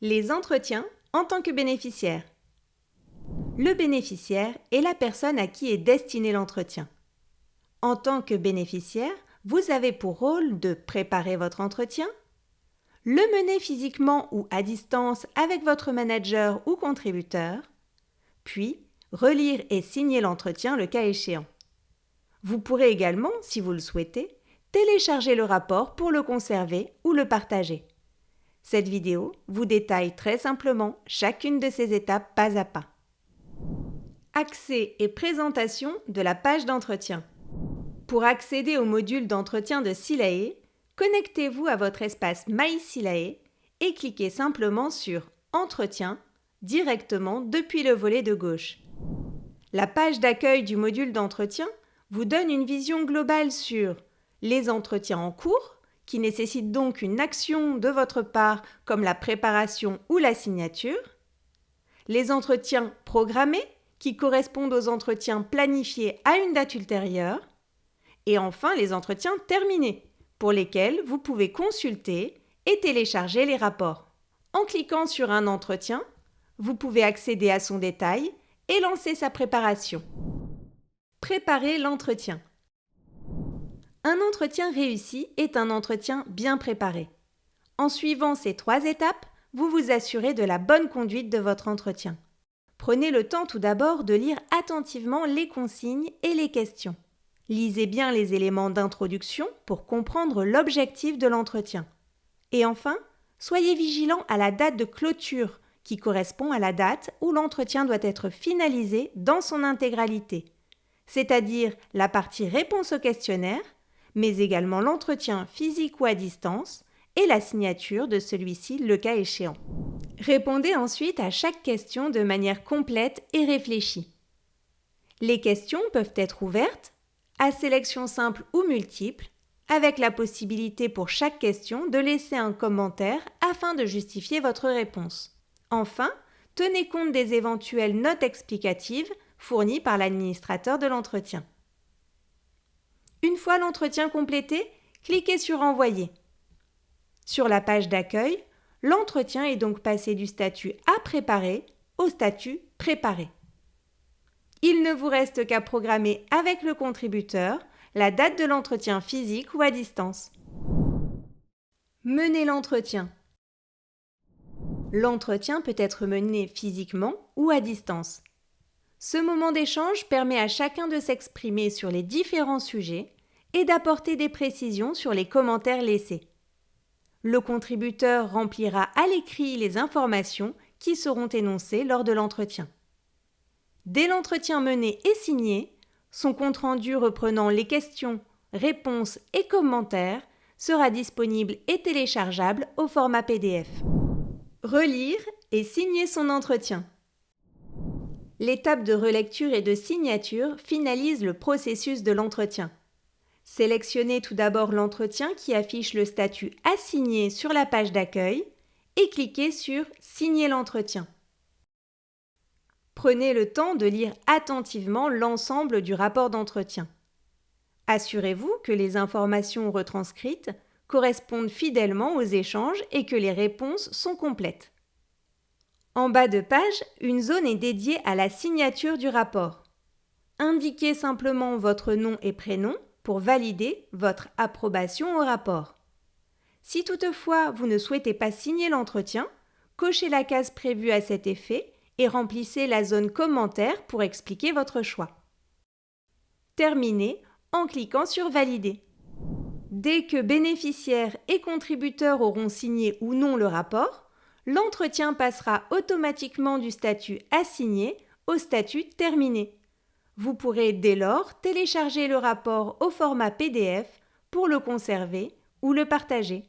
Les entretiens en tant que bénéficiaire. Le bénéficiaire est la personne à qui est destiné l'entretien. En tant que bénéficiaire, vous avez pour rôle de préparer votre entretien, le mener physiquement ou à distance avec votre manager ou contributeur, puis relire et signer l'entretien le cas échéant. Vous pourrez également, si vous le souhaitez, télécharger le rapport pour le conserver ou le partager. Cette vidéo vous détaille très simplement chacune de ces étapes pas à pas. Accès et présentation de la page d'entretien. Pour accéder au module d'entretien de Silae, connectez-vous à votre espace My Silae et cliquez simplement sur Entretien directement depuis le volet de gauche. La page d'accueil du module d'entretien vous donne une vision globale sur les entretiens en cours, qui nécessitent donc une action de votre part comme la préparation ou la signature, les entretiens programmés, qui correspondent aux entretiens planifiés à une date ultérieure, et enfin les entretiens terminés, pour lesquels vous pouvez consulter et télécharger les rapports. En cliquant sur un entretien, vous pouvez accéder à son détail et lancer sa préparation. Préparer l'entretien. Un entretien réussi est un entretien bien préparé. En suivant ces 3 étapes, vous vous assurez de la bonne conduite de votre entretien. Prenez le temps tout d'abord de lire attentivement les consignes et les questions. Lisez bien les éléments d'introduction pour comprendre l'objectif de l'entretien. Et enfin, soyez vigilant à la date de clôture qui correspond à la date où l'entretien doit être finalisé dans son intégralité, c'est-à-dire la partie réponse au questionnaire, mais également l'entretien physique ou à distance et la signature de celui-ci le cas échéant. Répondez ensuite à chaque question de manière complète et réfléchie. Les questions peuvent être ouvertes, à sélection simple ou multiple, avec la possibilité pour chaque question de laisser un commentaire afin de justifier votre réponse. Enfin, tenez compte des éventuelles notes explicatives fournies par l'administrateur de l'entretien. Une fois l'entretien complété, cliquez sur Envoyer. Sur la page d'accueil, l'entretien est donc passé du statut à préparer au statut préparé. Il ne vous reste qu'à programmer avec le contributeur la date de l'entretien physique ou à distance. Mener l'entretien. L'entretien peut être mené physiquement ou à distance. Ce moment d'échange permet à chacun de s'exprimer sur les différents sujets et d'apporter des précisions sur les commentaires laissés. Le contributeur remplira à l'écrit les informations qui seront énoncées lors de l'entretien. Dès l'entretien mené et signé, son compte-rendu reprenant les questions, réponses et commentaires sera disponible et téléchargeable au format PDF. Relire et signer son entretien. L'étape de relecture et de signature finalise le processus de l'entretien. Sélectionnez tout d'abord l'entretien qui affiche le statut « À signer » sur la page d'accueil et cliquez sur « Signer l'entretien ». Prenez le temps de lire attentivement l'ensemble du rapport d'entretien. Assurez-vous que les informations retranscrites correspondent fidèlement aux échanges et que les réponses sont complètes. En bas de page, une zone est dédiée à la signature du rapport. Indiquez simplement votre nom et prénom pour valider votre approbation au rapport. Si toutefois vous ne souhaitez pas signer l'entretien, cochez la case prévue à cet effet et remplissez la zone commentaire pour expliquer votre choix. Terminez en cliquant sur Valider. Dès que bénéficiaires et contributeurs auront signé ou non le rapport, l'entretien passera automatiquement du statut « À signer » au statut « Terminé ». Vous pourrez dès lors télécharger le rapport au format PDF pour le conserver ou le partager.